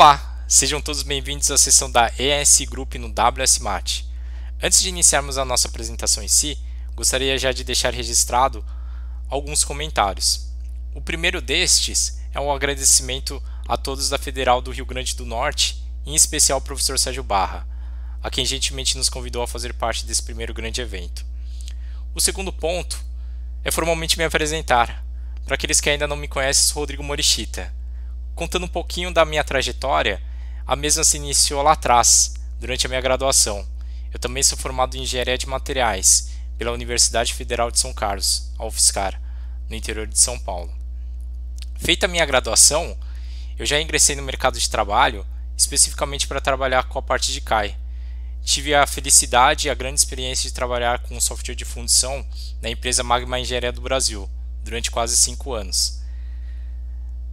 Olá, sejam todos bem-vindos à sessão da ES Group no WSMAT. Antes de iniciarmos a nossa apresentação em si, gostaria já de deixar registrado alguns comentários. O primeiro destes é um agradecimento a todos da Federal do Rio Grande do Norte, em especial ao professor Sérgio Barra, a quem gentilmente nos convidou a fazer parte desse primeiro grande evento. O segundo ponto é formalmente me apresentar. Para aqueles que ainda não me conhecem, sou Rodrigo Morishita. Contando um pouquinho da minha trajetória, a mesma se iniciou lá atrás, durante a minha graduação. Eu também sou formado em Engenharia de Materiais pela Universidade Federal de São Carlos, a UFSCar, no interior de São Paulo. Feita a minha graduação, eu já ingressei no mercado de trabalho, especificamente para trabalhar com a parte de CAI. Tive a felicidade e a grande experiência de trabalhar com software de fundição na empresa Magma Engenharia do Brasil, durante quase 5 anos.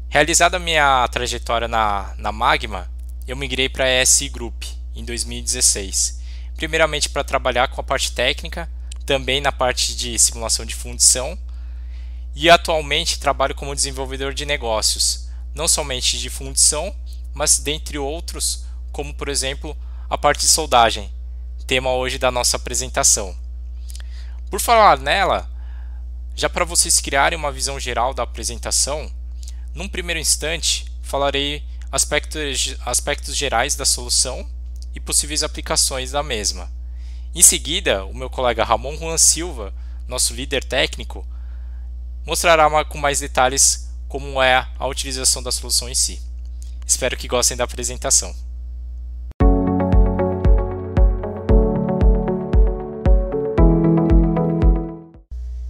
Realizada a minha trajetória na Magma, eu migrei para a ES Group em 2016, primeiramente para trabalhar com a parte técnica, também na parte de simulação de fundição, e atualmente trabalho como desenvolvedor de negócios, não somente de fundição, mas dentre outros, como por exemplo a parte de soldagem, tema hoje da nossa apresentação. Por falar nela, já para vocês criarem uma visão geral da apresentação, num primeiro instante falarei aspectos gerais da solução e possíveis aplicações da mesma. Em seguida, o meu colega Ramon Juan Silva, nosso líder técnico, mostrará com mais detalhes como é a utilização da solução em si. Espero que gostem da apresentação.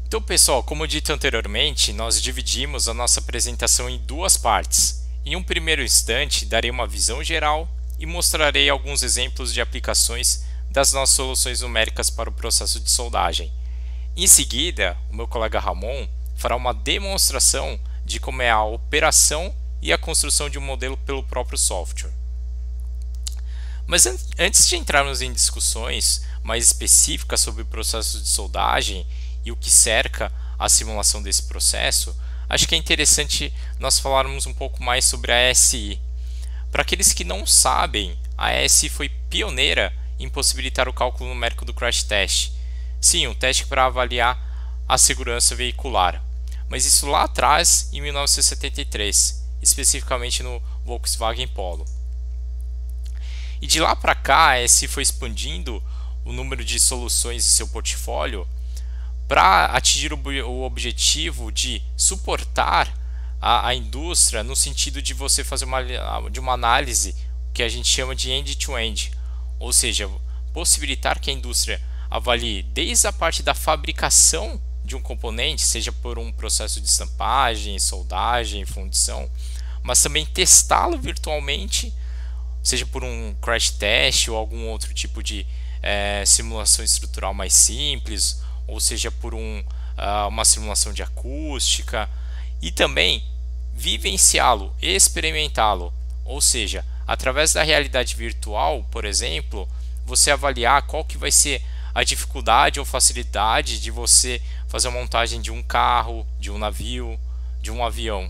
Então, pessoal, como dito anteriormente, nós dividimos a nossa apresentação em duas partes. Em um primeiro instante, darei uma visão geral e mostrarei alguns exemplos de aplicações das nossas soluções numéricas para o processo de soldagem. Em seguida, o meu colega Ramon fará uma demonstração de como é a operação e a construção de um modelo pelo próprio software. Mas antes de entrarmos em discussões mais específicas sobre o processo de soldagem e o que cerca a simulação desse processo, acho que é interessante nós falarmos um pouco mais sobre a ASI. Para aqueles que não sabem, a ASI foi pioneira em possibilitar o cálculo numérico do crash test. Sim, um teste para avaliar a segurança veicular. Mas isso lá atrás, em 1973, especificamente no Volkswagen Polo. E de lá para cá, a ASI foi expandindo o número de soluções em seu portfólio para atingir o objetivo de suportar a indústria no sentido de você fazer uma análise que a gente chama de end-to-end, ou seja, possibilitar que a indústria avalie desde a parte da fabricação de um componente, seja por um processo de estampagem, soldagem, fundição, mas também testá-lo virtualmente, seja por um crash test ou algum outro tipo de simulação estrutural mais simples, ou seja por uma simulação de acústica, e também vivenciá-lo, experimentá-lo, ou seja, através da realidade virtual, por exemplo, você avaliar qual que vai ser a dificuldade ou facilidade de você fazer a montagem de um carro, de um navio, de um avião.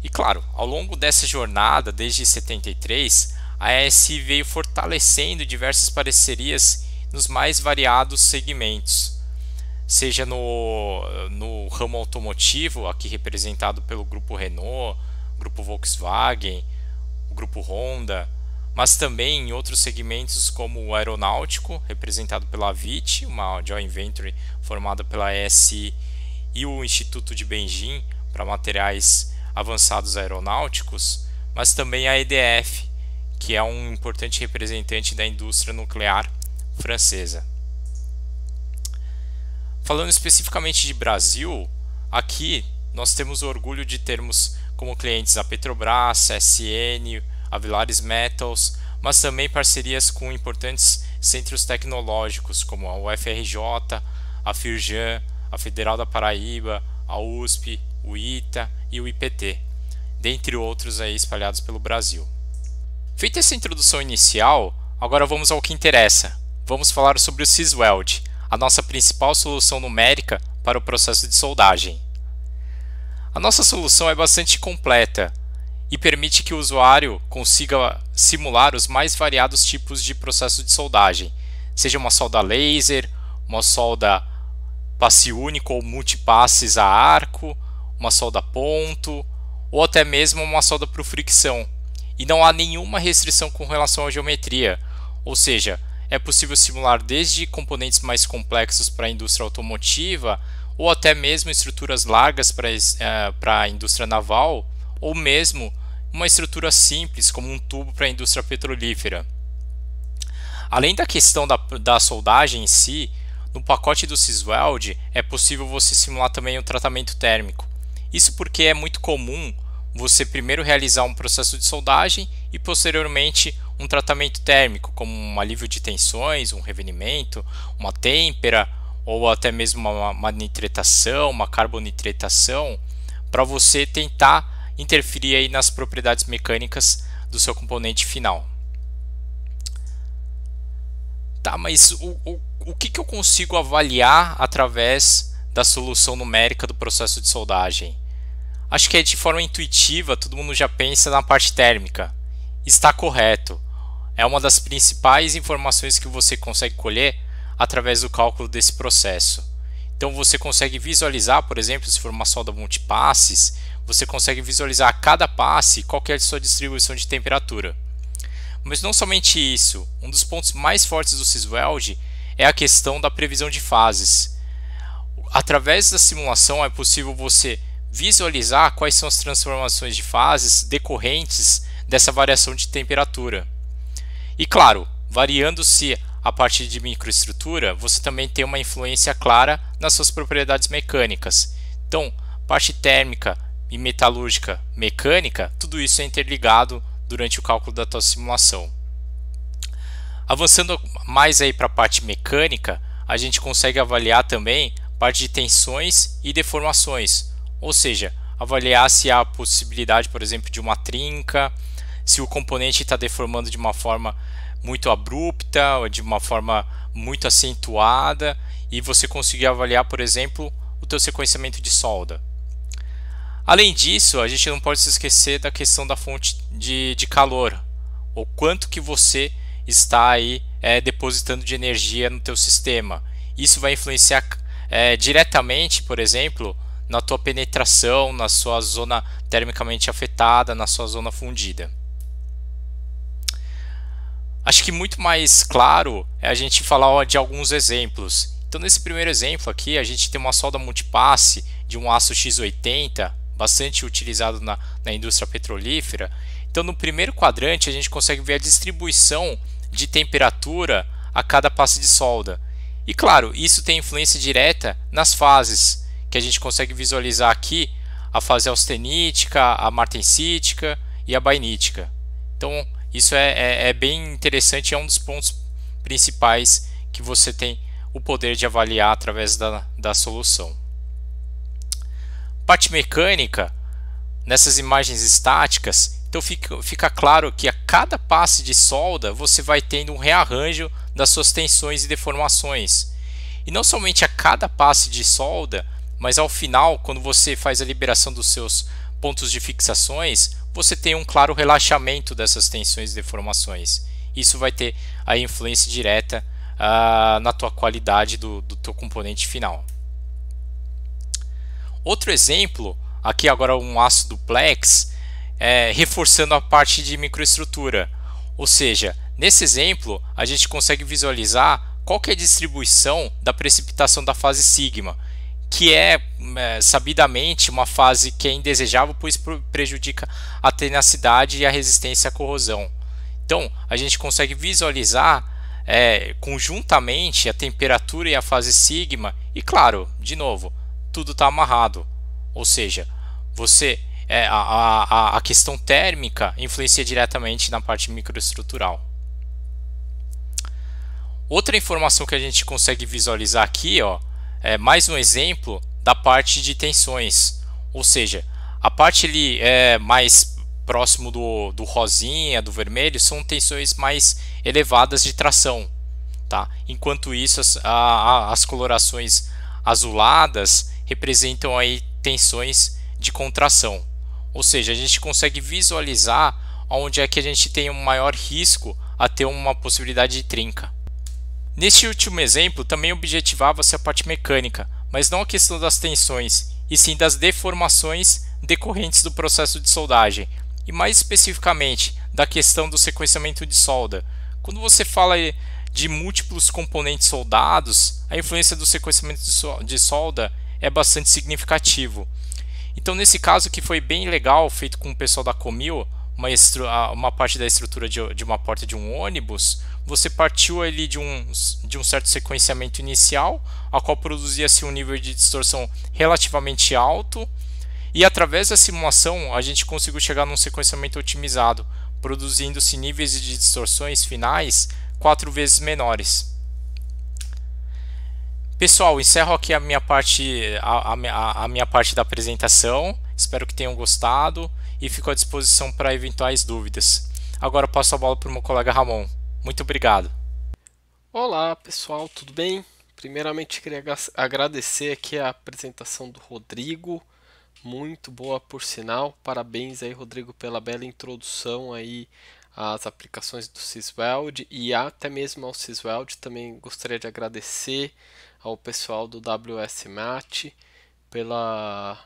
E claro, ao longo dessa jornada, desde 73, a ASI veio fortalecendo diversas parcerias nos mais variados segmentos, seja no ramo automotivo, aqui representado pelo grupo Renault, grupo Volkswagen, o grupo Honda, mas também em outros segmentos como o aeronáutico, representado pela Avit, uma joint venture formada pela ASI e o Instituto de Beijing para materiais avançados aeronáuticos, mas também a EDF, que é um importante representante da indústria nuclear francesa. Falando especificamente de Brasil, aqui nós temos o orgulho de termos como clientes a Petrobras, a SN, a Villares Metals, mas também parcerias com importantes centros tecnológicos como a UFRJ, a Firjan, a Federal da Paraíba, a USP, o ITA e o IPT, dentre outros aí espalhados pelo Brasil. Feita essa introdução inicial, agora vamos ao que interessa. Vamos falar sobre o Sysweld, a nossa principal solução numérica para o processo de soldagem. A nossa solução é bastante completa e permite que o usuário consiga simular os mais variados tipos de processo de soldagem, seja uma solda laser, uma solda passe único ou multipasses a arco, uma solda ponto ou até mesmo uma solda por fricção. E não há nenhuma restrição com relação à geometria, ou seja, é possível simular desde componentes mais complexos para a indústria automotiva ou até mesmo estruturas largas para a indústria naval, ou mesmo uma estrutura simples como um tubo para a indústria petrolífera. Além da questão da soldagem em si, no pacote do Sysweld é possível você simular também o tratamento térmico. Isso porque é muito comum você primeiro realizar um processo de soldagem e posteriormente um tratamento térmico, como um alívio de tensões, um revenimento, uma têmpera ou até mesmo uma nitretação, uma carbonitretação, para você tentar interferir aí nas propriedades mecânicas do seu componente final. Tá, mas o que eu consigo avaliar através da solução numérica do processo de soldagem? Acho que de forma intuitiva todo mundo já pensa na parte térmica. Está correto. É uma das principais informações que você consegue colher através do cálculo desse processo. Então você consegue visualizar, por exemplo, se for uma solda multipasses, você consegue visualizar a cada passe qual é a sua distribuição de temperatura. Mas não somente isso, um dos pontos mais fortes do Sysweld é a questão da previsão de fases. Através da simulação é possível você visualizar quais são as transformações de fases decorrentes dessa variação de temperatura. E claro, variando-se a partir de microestrutura, você também tem uma influência clara nas suas propriedades mecânicas. Então, parte térmica e metalúrgica mecânica, tudo isso é interligado durante o cálculo da tua simulação. Avançando mais aí para a parte mecânica, a gente consegue avaliar também parte de tensões e deformações, ou seja, avaliar se há a possibilidade, por exemplo, de uma trinca, se o componente está deformando de uma forma muito abrupta ou de uma forma muito acentuada, e você conseguir avaliar, por exemplo, o teu sequenciamento de solda. Além disso, a gente não pode se esquecer da questão da fonte de calor, o quanto que você está aí depositando de energia no teu sistema. Isso vai influenciar diretamente, por exemplo, na tua penetração, na sua zona termicamente afetada, na sua zona fundida. Acho que muito mais claro é a gente falar de alguns exemplos. Então, nesse primeiro exemplo aqui, a gente tem uma solda multipasse de um aço X80, bastante utilizado na indústria petrolífera. Então, no primeiro quadrante, a gente consegue ver a distribuição de temperatura a cada passe de solda. E claro, isso tem influência direta nas fases, que a gente consegue visualizar aqui a fase austenítica, a martensítica e a bainítica. Então, isso é bem interessante, é um dos pontos principais que você tem o poder de avaliar através da solução. Parte mecânica, nessas imagens estáticas, então fica claro que a cada passe de solda você vai tendo um rearranjo das suas tensões e deformações. E não somente a cada passe de solda, mas ao final, quando você faz a liberação dos seus pontos de fixações, você tem um claro relaxamento dessas tensões e deformações. Isso vai ter a influência direta na tua qualidade do teu componente final. Outro exemplo, aqui agora um aço duplex, reforçando a parte de microestrutura. Ou seja, nesse exemplo a gente consegue visualizar qual que é a distribuição da precipitação da fase sigma, que é sabidamente uma fase que é indesejável, pois prejudica a tenacidade e a resistência à corrosão. Então a gente consegue visualizar conjuntamente a temperatura e a fase sigma, e claro, de novo, tudo está amarrado, ou seja, a questão térmica influencia diretamente na parte microestrutural. Outra informação que a gente consegue visualizar aqui, é mais um exemplo da parte de tensões, ou seja, a parte ali mais próximo do rosinha, do vermelho, são tensões mais elevadas de tração, tá? Enquanto isso as colorações azuladas representam aí tensões de contração, Ou seja, a gente consegue visualizar onde é que a gente tem um maior risco a ter uma possibilidade de trinca. Neste último exemplo, também objetivava-se a parte mecânica, mas não a questão das tensões, e sim das deformações decorrentes do processo de soldagem, e mais especificamente da questão do sequenciamento de solda. Quando você fala de múltiplos componentes soldados, a influência do sequenciamento de solda é bastante significativo. Então, nesse caso, que foi bem legal, feito com o pessoal da Comil, uma parte da estrutura de uma porta de um ônibus, você partiu ali de um certo sequenciamento inicial, a qual produzia-se um nível de distorção relativamente alto, e através da simulação a gente conseguiu chegar num sequenciamento otimizado, produzindo-se níveis de distorções finais 4 vezes menores. Pessoal, encerro aqui a minha parte da apresentação. Espero que tenham gostado e fico à disposição para eventuais dúvidas. Agora passo a bola para o meu colega Ramon. Muito obrigado. Olá pessoal, tudo bem? Primeiramente queria agradecer aqui a apresentação do Rodrigo, muito boa por sinal. Parabéns aí, Rodrigo, pela bela introdução aí às aplicações do Sysweld e até mesmo ao Sysweld. Também gostaria de agradecer ao pessoal do WS Mat pela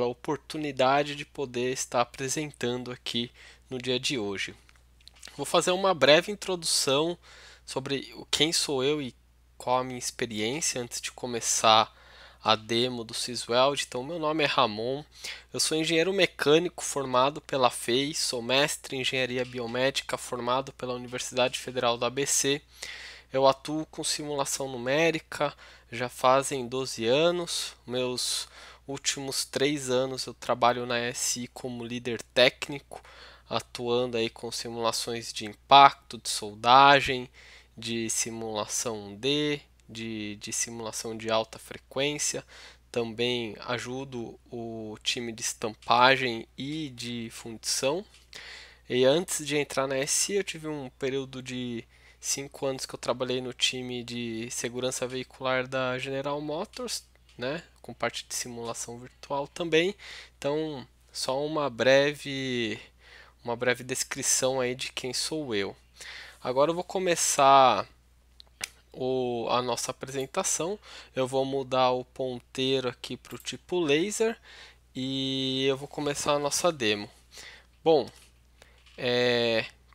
oportunidade de poder estar apresentando aqui no dia de hoje. Vou fazer uma breve introdução sobre quem sou eu e qual a minha experiência antes de começar a demo do Sysweld. Então, meu nome é Ramon, eu sou engenheiro mecânico formado pela FEI, sou mestre em engenharia biomédica formado pela Universidade Federal do ABC. Eu atuo com simulação numérica já fazem 12 anos, meus últimos 3 anos eu trabalho na SI como líder técnico, atuando aí com simulações de impacto, de soldagem, de simulação de simulação de alta frequência. Também ajudo o time de estampagem e de fundição. E antes de entrar na SI, eu tive um período de 5 anos que eu trabalhei no time de segurança veicular da General Motors, né, com parte de simulação virtual também. Então, só uma breve descrição aí de quem sou eu. Agora eu vou começar a nossa apresentação. Eu vou mudar o ponteiro aqui para o tipo laser e eu vou começar a nossa demo. Bom,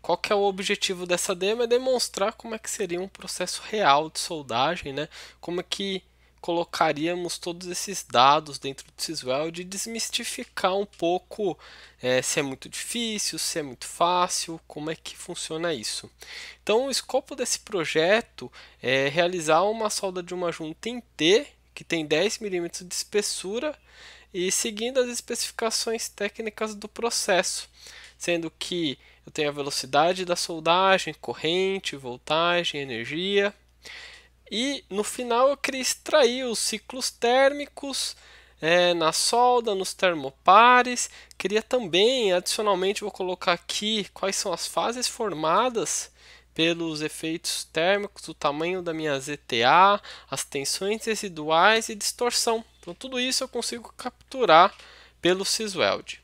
qual que é o objetivo dessa demo? É demonstrar como é que seria um processo real de soldagem, né? Como é que colocaríamos todos esses dados dentro do Sysweld e desmistificar um pouco se é muito difícil, se é muito fácil, como é que funciona isso. Então, o escopo desse projeto é realizar uma solda de uma junta em T, que tem 10 milímetros de espessura, e seguindo as especificações técnicas do processo, sendo que eu tenho a velocidade da soldagem, corrente, voltagem, energia. E no final eu queria extrair os ciclos térmicos na solda, nos termopares. Queria também, adicionalmente, vou colocar aqui quais são as fases formadas pelos efeitos térmicos, o tamanho da minha ZTA, as tensões residuais e distorção. Então tudo isso eu consigo capturar pelo Sysweld.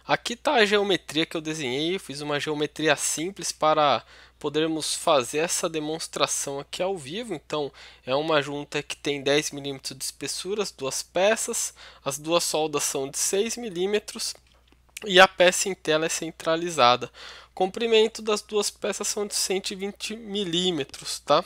Aqui está a geometria que eu desenhei, eu fiz uma geometria simples para podermos fazer essa demonstração aqui ao vivo. Então é uma junta que tem 10 milímetros de espessura, as duas peças, as duas soldas são de 6 milímetros e a peça em tela é centralizada. O comprimento das duas peças são de 120 milímetros, tá?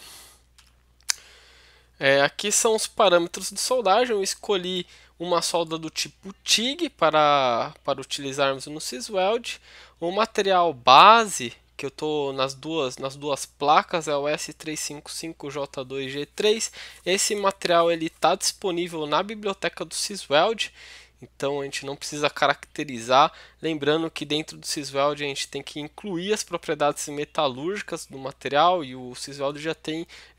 Aqui são os parâmetros de soldagem. Eu escolhi uma solda do tipo TIG para utilizarmos no Sysweld. O material base que eu estou nas duas placas é o S355J2G3. Esse material ele está disponível na biblioteca do Sysweld. Então a gente não precisa caracterizar, lembrando que dentro do Sysweld a gente tem que incluir as propriedades metalúrgicas do material e o Sysweld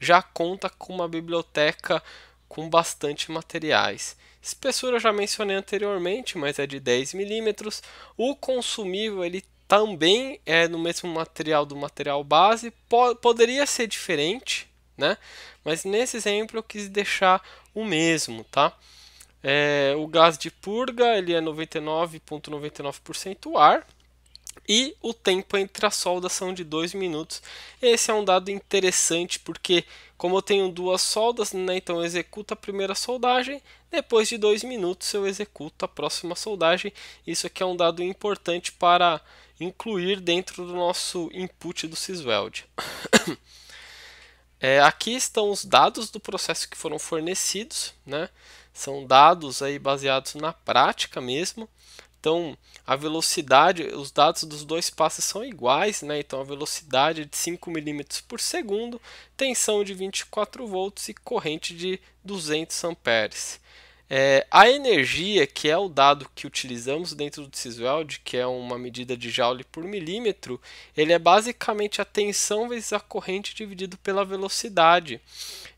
já conta com uma biblioteca com bastante materiais. Espessura eu já mencionei anteriormente, mas é de 10 milímetros. O consumível ele também é no mesmo material do material base, poderia ser diferente, né? Mas nesse exemplo eu quis deixar o mesmo, tá? O gás de purga ele é 99,99% ar. E o tempo entre as soldas são de 2 minutos. Esse é um dado interessante porque, como eu tenho duas soldas, né, então eu executo a primeira soldagem, depois de 2 minutos eu executo a próxima soldagem. Isso aqui é um dado importante para incluir dentro do nosso input do Sysweld. Aqui estão os dados do processo que foram fornecidos, né? São dados aí baseados na prática mesmo. Então, a velocidade, os dados dos dois passos são iguais, né? Então, a velocidade é de 5 milímetros por segundo, tensão de 24 volts e corrente de 200 amperes. A energia, que é o dado que utilizamos dentro do Sysweld, que é uma medida de joule por milímetro, ele é basicamente a tensão vezes a corrente dividido pela velocidade.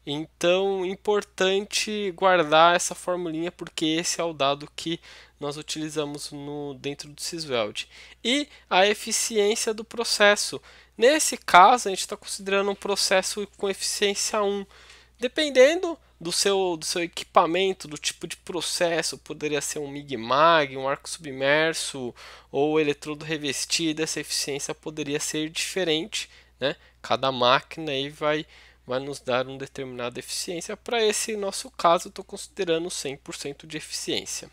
Então, importante guardar essa formulinha porque esse é o dado que nós utilizamos dentro do Sysweld. E a eficiência do processo. Nesse caso, a gente está considerando um processo com eficiência 1. Dependendo do seu equipamento, do tipo de processo, poderia ser um MIG-MAG, um arco submerso ou eletrodo revestido, essa eficiência poderia ser diferente, né? Cada máquina aí vai nos dar uma determinada eficiência. Para esse nosso caso, estou considerando 100% de eficiência.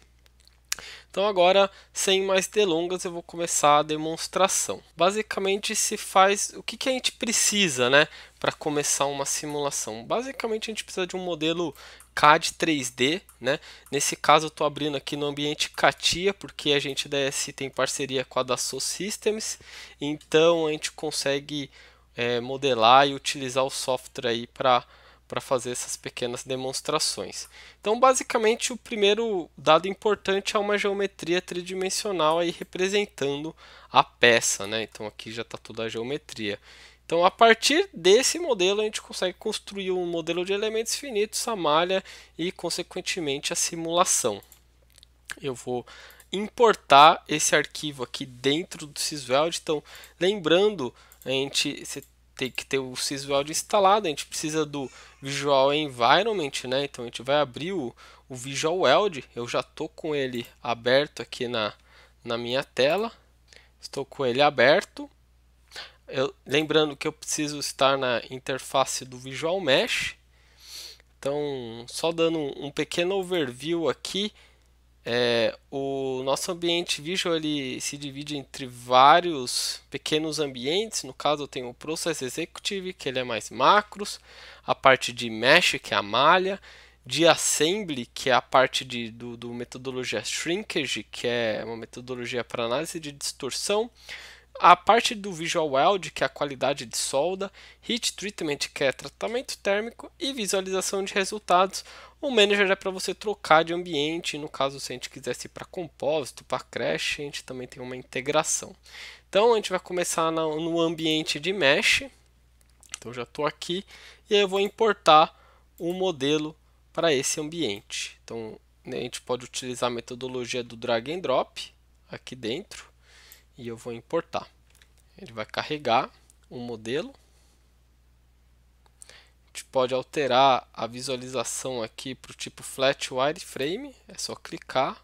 Então agora, sem mais delongas, eu vou começar a demonstração. Basicamente se faz o que a gente precisa, né, para começar uma simulação. Basicamente a gente precisa de um modelo CAD 3D, né? Nesse caso eu estou abrindo aqui no ambiente CATIA, porque a gente da ESI tem parceria com a Dassault Systems, então a gente consegue modelar e utilizar o software aí para fazer essas pequenas demonstrações. Então, basicamente, o primeiro dado importante é uma geometria tridimensional aí representando a peça, né? Então, aqui já está toda a geometria. Então, a partir desse modelo, a gente consegue construir um modelo de elementos finitos, a malha e, consequentemente, a simulação. Eu vou importar esse arquivo aqui dentro do Sysweld. Então, lembrando, você tem que ter o Sysweld instalado, a gente precisa do Visual Environment, né? Então a gente vai abrir o Visual Weld, eu já estou com ele aberto aqui na minha tela, estou com ele aberto. Lembrando que eu preciso estar na interface do Visual Mesh. Então, só dando um pequeno overview aqui, o nosso ambiente Visual ele se divide entre vários pequenos ambientes. No caso eu tenho o Process Executive, que ele é mais macros, a parte de Mesh, que é a malha, de Assembly, que é a parte do metodologia Shrinkage, que é uma metodologia para análise de distorção, a parte do Visual Weld, que é a qualidade de solda, Heat Treatment, que é tratamento térmico, e visualização de resultados. O Manager é para você trocar de ambiente, no caso se a gente quisesse ir para compósito, para crash, a gente também tem uma integração. Então a gente vai começar no ambiente de Mesh. Então já estou aqui e aí eu vou importar um modelo para esse ambiente. Então a gente pode utilizar a metodologia do drag and drop aqui dentro. E eu vou importar. Ele vai carregar um modelo. A gente pode alterar a visualização aqui para o tipo Flat Wireframe. É só clicar.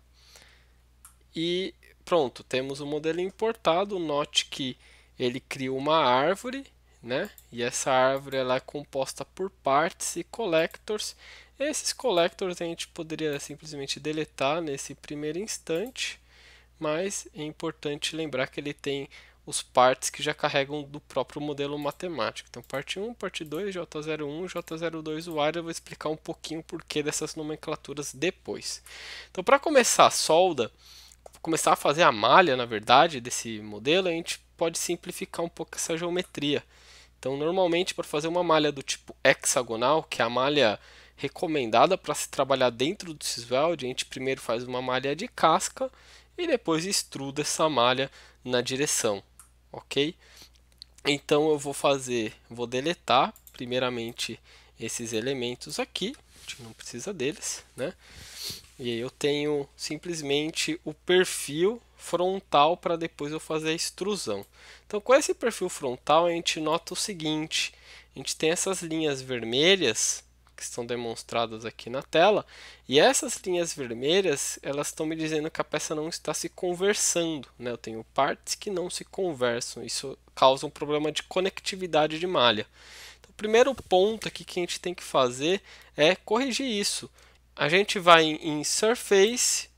E pronto, temos o modelo importado. Note que ele cria uma árvore, né? E essa árvore ela é composta por partes e collectors. Esses collectors a gente poderia simplesmente deletar nesse primeiro instante. Mas é importante lembrar que ele tem os partes que já carregam do próprio modelo matemático. Então, parte 1, parte 2, J01, J02 wire. Eu vou explicar um pouquinho o porquê dessas nomenclaturas depois. Então, para começar a solda, começar a fazer a malha, na verdade, desse modelo, a gente pode simplificar um pouco essa geometria. Então, normalmente, para fazer uma malha do tipo hexagonal, que é a malha recomendada para se trabalhar dentro do Sysweld, a gente primeiro faz uma malha de casca e depois extruda essa malha na direção, ok? Então eu vou deletar primeiramente esses elementos aqui, a gente não precisa deles, né? E aí eu tenho simplesmente o perfil frontal para depois eu fazer a extrusão. Então com esse perfil frontal a gente nota o seguinte, a gente tem essas linhas vermelhas que estão demonstradas aqui na tela. E essas linhas vermelhas, elas estão me dizendo que a peça não está se conversando, né? Eu tenho partes que não se conversam, isso causa um problema de conectividade de malha. Então, o primeiro ponto aqui que a gente tem que fazer é corrigir isso. A gente vai em Surface,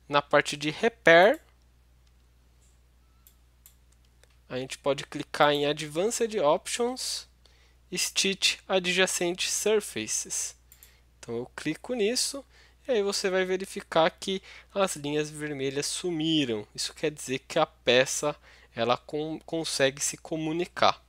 na parte de Repair, a gente pode clicar em Advanced Options, Stitch Adjacent Surfaces. Então eu clico nisso e aí você vai verificar que as linhas vermelhas sumiram. Isso quer dizer que a peça ela consegue se comunicar.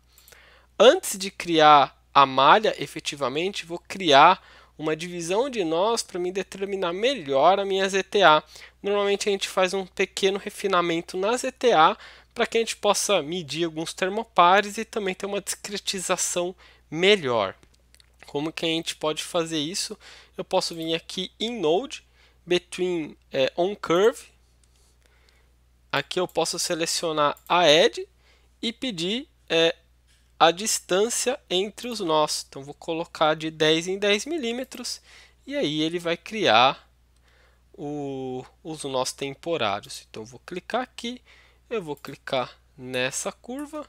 Antes de criar a malha, efetivamente, vou criar uma divisão de nós para me determinar melhor a minha ZTA. Normalmente a gente faz um pequeno refinamento na ZTA para que a gente possa medir alguns termopares e também ter uma discretização melhor. Como que a gente pode fazer isso? Eu posso vir aqui em Node, Between on Curve. Aqui eu posso selecionar a Edge e pedir a distância entre os nós. Então vou colocar de 10 em 10 milímetros e aí ele vai criar os nós temporários. Então vou clicar aqui, eu vou clicar nessa curva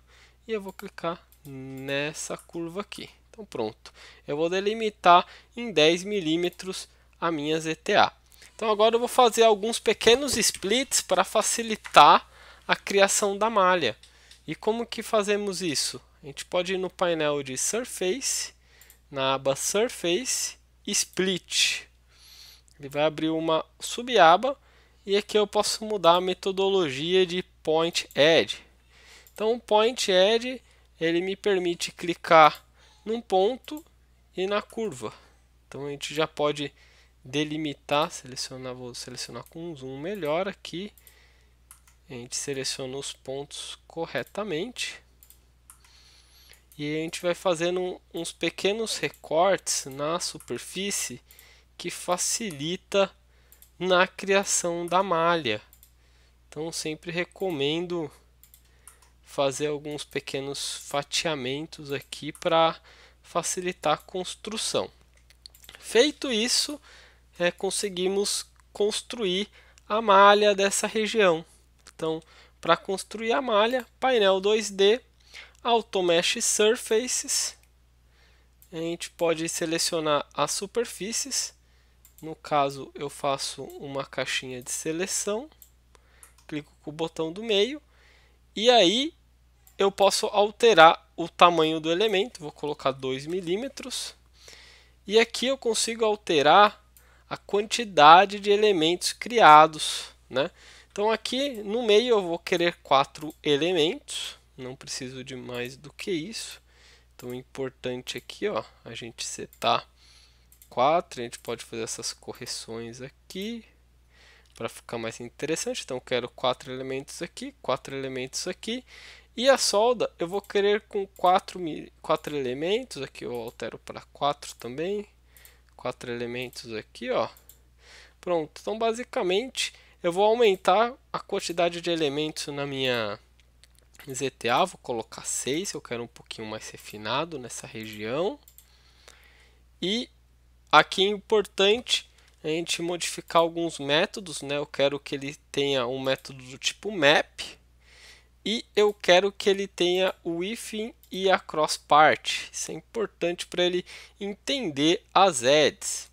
e eu vou clicar nessa curva aqui. Então pronto, eu vou delimitar em 10 milímetros a minha ZTA. Então agora eu vou fazer alguns pequenos splits para facilitar a criação da malha. E como que fazemos isso? A gente pode ir no painel de Surface, na aba Surface, Split. Ele vai abrir uma subaba e aqui eu posso mudar a metodologia de Point Edge. Então o Point Edge ele me permite clicar num ponto e na curva. Então a gente já pode delimitar, vou selecionar com um zoom melhor aqui. A gente seleciona os pontos corretamente. E a gente vai fazendo uns pequenos recortes na superfície que facilita na criação da malha. Então sempre recomendo fazer alguns pequenos fatiamentos aqui para facilitar a construção. Feito isso, conseguimos construir a malha dessa região. Então, para construir a malha, painel 2D, Automesh Surfaces, a gente pode selecionar as superfícies. No caso, eu faço uma caixinha de seleção, clico com o botão do meio e aí eu posso alterar o tamanho do elemento. Vou colocar 2 milímetros e aqui eu consigo alterar a quantidade de elementos criados, né? Então aqui no meio eu vou querer 4 elementos, não preciso de mais do que isso. Então o importante aqui, ó, a gente setar 4, a gente pode fazer essas correções aqui para ficar mais interessante. Então eu quero 4 elementos aqui, 4 elementos aqui. E a solda eu vou querer com 4 elementos, aqui eu altero para 4 também. 4 elementos aqui, ó. Pronto, então basicamente eu vou aumentar a quantidade de elementos na minha ZTA, vou colocar 6, eu quero um pouquinho mais refinado nessa região. E aqui é importante a gente modificar alguns métodos, né? Eu quero que ele tenha um método do tipo map e eu quero que ele tenha o within e a cross part. Isso é importante para ele entender as edges.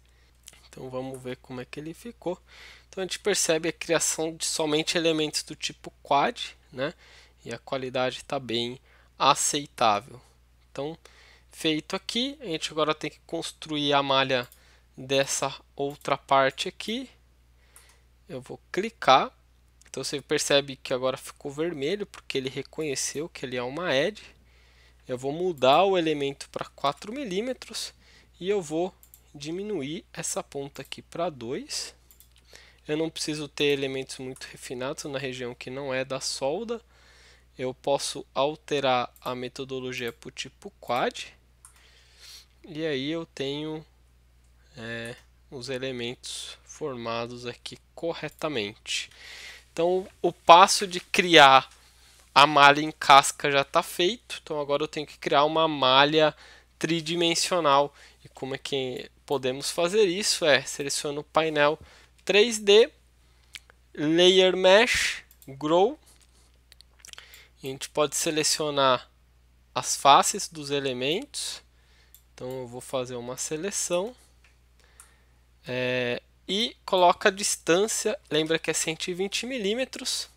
Então vamos ver como é que ele ficou. Então a gente percebe a criação de somente elementos do tipo quad, né? E a qualidade está bem aceitável. Então feito aqui, a gente agora tem que construir a malha dessa outra parte aqui. Eu vou clicar. Então você percebe que agora ficou vermelho porque ele reconheceu que ele é uma edge. Eu vou mudar o elemento para 4 milímetros e eu vou diminuir essa ponta aqui para 2. Eu não preciso ter elementos muito refinados na região que não é da solda. Eu posso alterar a metodologia para o tipo quad. E aí eu tenho os elementos formados aqui corretamente. Então o passo de criar a malha em casca já está feito. Então agora eu tenho que criar uma malha tridimensional. E como é que podemos fazer isso? Seleciono o painel 3D, Layer Mesh, Grow. A gente pode selecionar as faces dos elementos. Então eu vou fazer uma seleção. E coloca a distância, lembra que é 120 milímetros.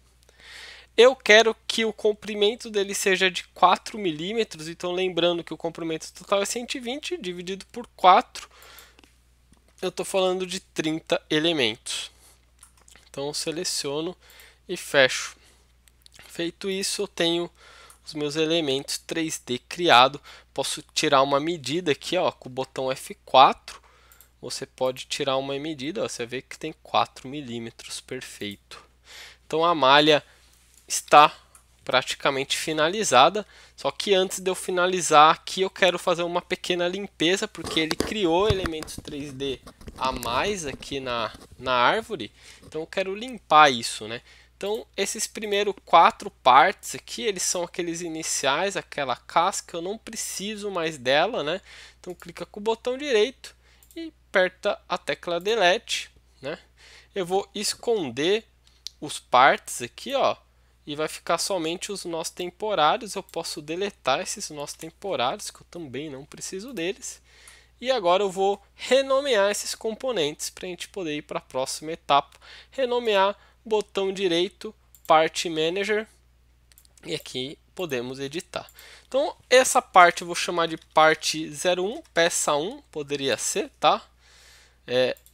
Eu quero que o comprimento dele seja de 4 milímetros, então lembrando que o comprimento total é 120 dividido por 4. Eu estou falando de 30 elementos. Então eu seleciono e fecho. Feito isso, eu tenho os meus elementos 3D criado. Posso tirar uma medida aqui, ó, com o botão F4. Você pode tirar uma medida, ó, você vê que tem 4 milímetros, perfeito. Então a malha está praticamente finalizada, só que antes de eu finalizar aqui eu quero fazer uma pequena limpeza, porque ele criou elementos 3D a mais aqui na árvore, então eu quero limpar isso, né? Então esses primeiros 4 partes aqui, eles são aqueles iniciais, aquela casca, eu não preciso mais dela, né? Então clica com o botão direito e aperta a tecla Delete, né? Eu vou esconder os partes aqui, ó, e vai ficar somente os nós temporários. Eu posso deletar esses nós temporários, que eu também não preciso deles. E agora eu vou renomear esses componentes para a gente poder ir para a próxima etapa. Renomear, botão direito, Part Manager, e aqui podemos editar. Então essa parte eu vou chamar de parte 01, peça 1, poderia ser, tá?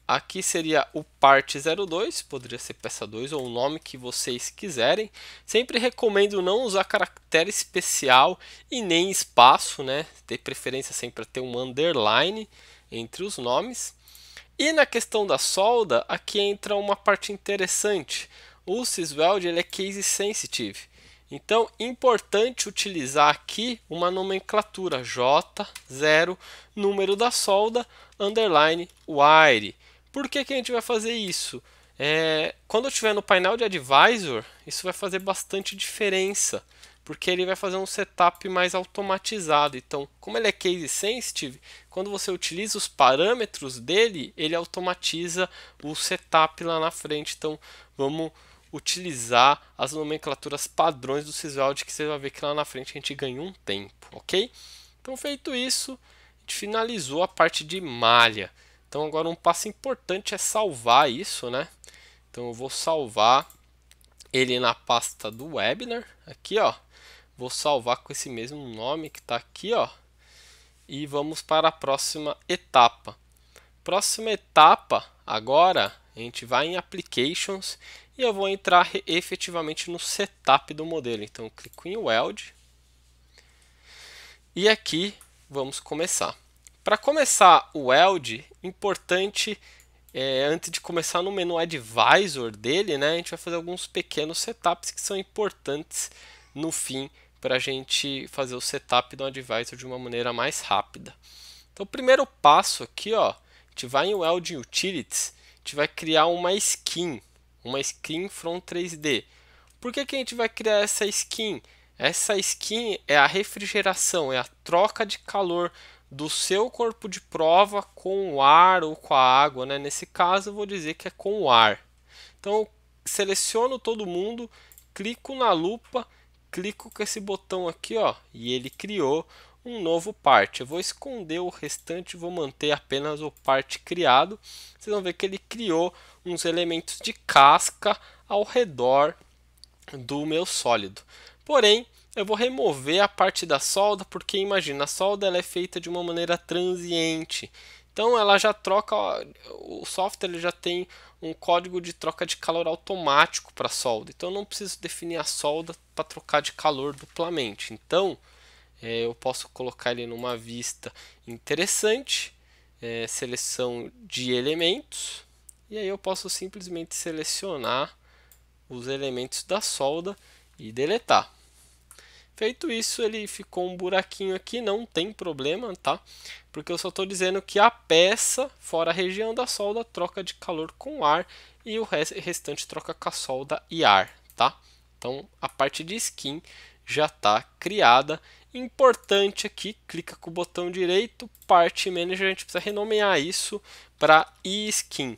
Aqui seria o parte 02, poderia ser peça 2 ou o nome que vocês quiserem. Sempre recomendo não usar caractere especial e nem espaço, né? Ter preferência sempre a ter um underline entre os nomes. E na questão da solda, aqui entra uma parte interessante. O Sysweld ele é case sensitive. Então, importante utilizar aqui uma nomenclatura J0, número da solda, underline wire. Por que que a gente vai fazer isso? Quando eu estiver no painel de Advisor, isso vai fazer bastante diferença, porque ele vai fazer um setup mais automatizado. Então, como ele é case sensitive, quando você utiliza os parâmetros dele, ele automatiza o setup lá na frente. Então, vamos utilizar as nomenclaturas padrões do Sysweld, que você vai ver que lá na frente a gente ganha um tempo, ok? Então, feito isso, a gente finalizou a parte de malha. Então agora um passo importante é salvar isso, né? Então eu vou salvar ele na pasta do webinar, aqui ó. Vou salvar com esse mesmo nome que está aqui, ó. E vamos para a próxima etapa. Próxima etapa, agora a gente vai em Applications e eu vou entrar efetivamente no setup do modelo. Então eu clico em Weld e aqui vamos começar. Para começar o Weld, importante, antes de começar no menu Advisor dele, né, a gente vai fazer alguns pequenos setups que são importantes no fim para a gente fazer o setup do Advisor de uma maneira mais rápida. Então, o primeiro passo aqui, ó, a gente vai em Weld Utilities, a gente vai criar uma skin from 3D. Por que que a gente vai criar essa skin? Essa skin é a refrigeração, é a troca de calor do seu corpo de prova com o ar ou com a água, né? Nesse caso eu vou dizer que é com o ar. Então eu seleciono todo mundo, clico na lupa, clico com esse botão aqui, ó, e ele criou um novo part. Eu vou esconder o restante, vou manter apenas o part criado. Vocês vão ver que ele criou uns elementos de casca ao redor do meu sólido. Porém, eu vou remover a parte da solda, porque imagina, a solda ela é feita de uma maneira transiente. Então ela já troca, o software ele já tem um código de troca de calor automático para a solda. Então eu não preciso definir a solda para trocar de calor duplamente. Então eu posso colocar ele numa vista interessante, seleção de elementos, e aí eu posso simplesmente selecionar os elementos da solda e deletar. Feito isso, ele ficou um buraquinho aqui, não tem problema, tá? Porque eu só estou dizendo que a peça, fora a região da solda, troca de calor com ar e o restante troca com a solda e ar, tá? Então, a parte de skin já está criada Importante aqui, clica com o botão direito, Part Manager, a gente precisa renomear isso para eSkin,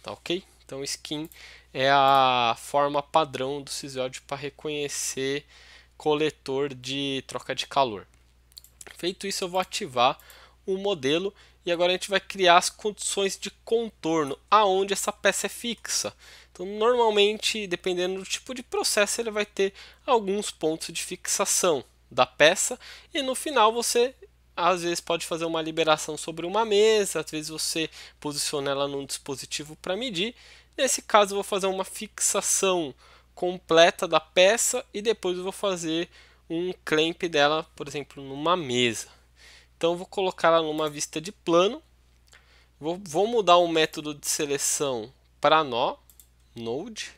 tá ok? Então skin é a forma padrão do Sysiode para reconhecer coletor de troca de calor. Feito isso, eu vou ativar o modelo e agora a gente vai criar as condições de contorno aonde essa peça é fixa. Então, normalmente, dependendo do tipo de processo, ele vai ter alguns pontos de fixação da peça e no final você às vezes pode fazer uma liberação sobre uma mesa, às vezes você posiciona ela num dispositivo para medir. Nesse caso, eu vou fazer uma fixação completa da peça e depois eu vou fazer um clamp dela, por exemplo, numa mesa. Então, eu vou colocar ela numa vista de plano. Vou mudar o método de seleção para nó, node,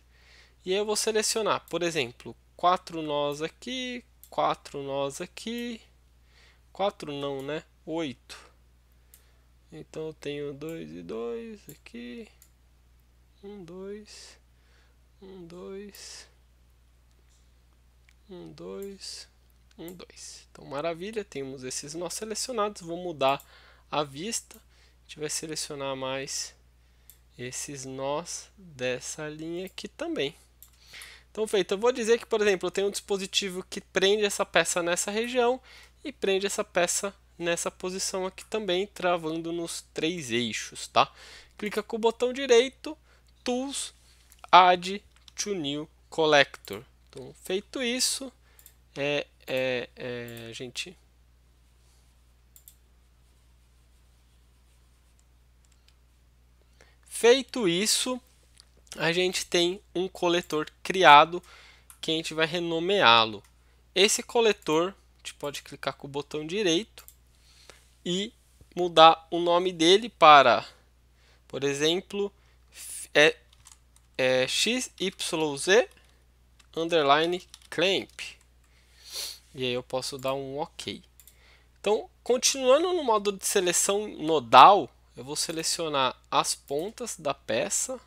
e aí eu vou selecionar, por exemplo, 4 nós aqui, 4 nós aqui, 4 não, né? 8. Então eu tenho 2 e 2 aqui, 1, 2, 1, 2, 1, 2, 1, 2. Então maravilha, temos esses nós selecionados. Vou mudar a vista, a gente vai selecionar mais esses nós dessa linha aqui também. Então feito, eu vou dizer que, por exemplo, eu tenho um dispositivo que prende essa peça nessa região e prende essa peça nessa posição aqui também, travando nos 3 eixos, tá? Clica com o botão direito, Tools, Add to New Collector. Então, feito isso, gente... Feito isso, a gente tem um coletor criado que a gente vai renomeá-lo. Esse coletor, a gente pode clicar com o botão direito e mudar o nome dele para, por exemplo, XYZ underline clamp. E aí eu posso dar um OK. Então, continuando no modo de seleção nodal, eu vou selecionar as pontas da peça,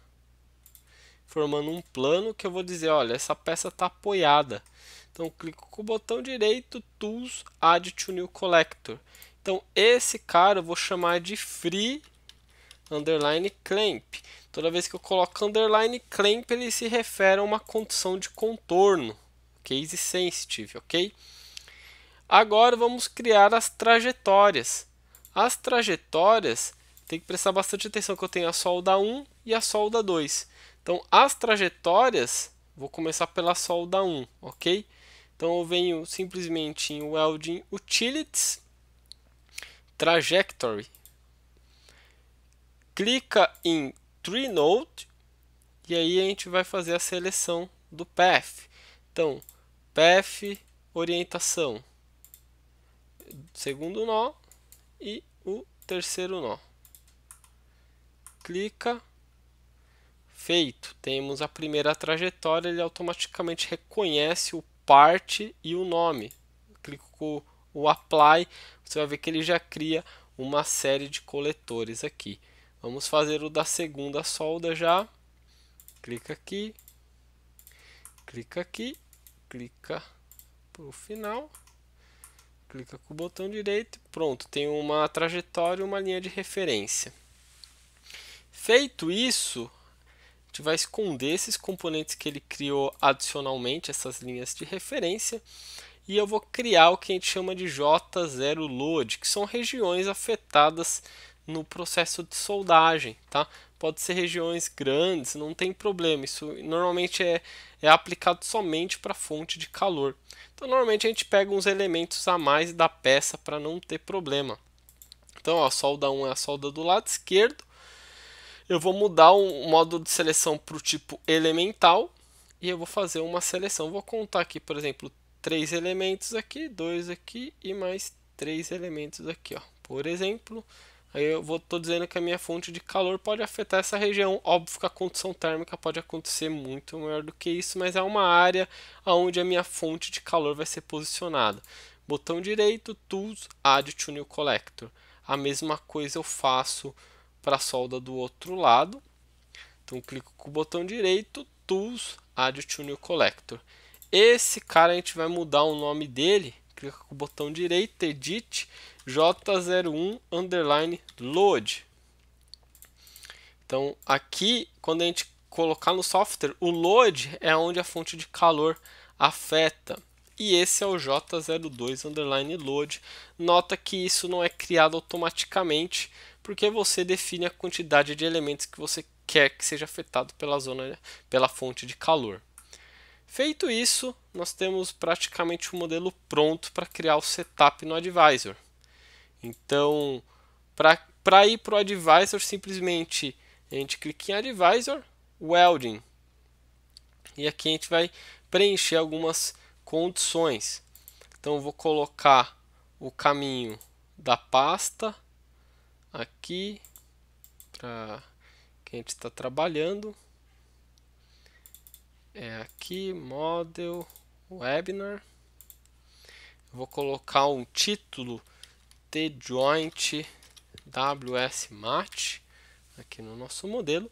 formando um plano que eu vou dizer, olha, essa peça está apoiada. Então, clico com o botão direito, Tools, Add to New Collector. Então, esse cara eu vou chamar de Free underline Clamp. Toda vez que eu coloco underline Clamp, ele se refere a uma condição de contorno, Case Sensitive, ok? Agora vamos criar as trajetórias. As trajetórias, tem que prestar bastante atenção que eu tenho a solda 1 e a solda 2. Então, as trajetórias, vou começar pela solda 1, ok? Então, eu venho simplesmente em Welding Utilities, Trajectory, clica em Tree Node e aí a gente vai fazer a seleção do Path. Então, Path, orientação, segundo nó e o terceiro nó. Clica. Feito. Temos a primeira trajetória, ele automaticamente reconhece o part e o nome. Clico com o Apply, você vai ver que ele já cria uma série de coletores aqui. Vamos fazer o da segunda solda já. Clica aqui, clica para o final, clica com o botão direito, pronto, tem uma trajetória e uma linha de referência. Feito isso, a gente vai esconder esses componentes que ele criou adicionalmente, essas linhas de referência, e eu vou criar o que a gente chama de J0 Load, que são regiões afetadas no processo de soldagem, tá? Pode ser regiões grandes, não tem problema, isso normalmente é aplicado somente para fonte de calor. Então, normalmente a gente pega uns elementos a mais da peça para não ter problema. Então, ó, a solda 1 é a solda do lado esquerdo. Eu vou mudar o modo de seleção para o tipo elemental e eu vou fazer uma seleção. Vou contar aqui, por exemplo, 3 elementos aqui, 2 aqui e mais 3 elementos aqui, ó. Por exemplo, aí eu estou dizendo que a minha fonte de calor pode afetar essa região. Óbvio que a condição térmica pode acontecer muito maior do que isso, mas é uma área onde a minha fonte de calor vai ser posicionada. Botão direito, Tools, Add to New Collector. A mesma coisa eu faço para a solda do outro lado. Então, clico com o botão direito, Tools, Add to New Collector. Esse cara a gente vai mudar o nome dele, clica com o botão direito, Edit, J01 underline load. Então aqui, quando a gente colocar no software, o load é onde a fonte de calor afeta. E esse é o J02 underline load. Nota que isso não é criado automaticamente, porque você define a quantidade de elementos que você quer que seja afetado pela fonte de calor. Feito isso, nós temos praticamente o modelo pronto para criar o setup no Advisor. Então, para ir para o Advisor, simplesmente a gente clica em Advisor, Welding. E aqui a gente vai preencher algumas condições. Então, eu vou colocar o caminho da pasta aqui para que a gente está trabalhando. É aqui, Model, Webinar. Eu vou colocar um título T-Joint WS Match aqui no nosso modelo.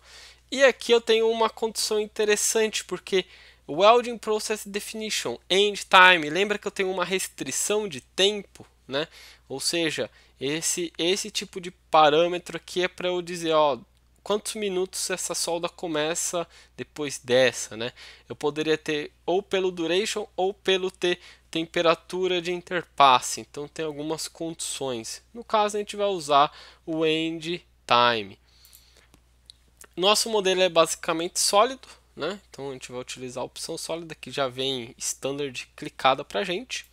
E aqui eu tenho uma condição interessante, porque Welding Process Definition, End Time, lembra que eu tenho uma restrição de tempo, né? Ou seja, esse tipo de parâmetro aqui é para eu dizer, ó, quantos minutos essa solda começa depois dessa, né? Eu poderia ter ou pelo duration ou pelo temperatura de interpasse. Então tem algumas condições. No caso a gente vai usar o end time. Nosso modelo é basicamente sólido, né? Então a gente vai utilizar a opção sólida que já vem standard clicada para a gente.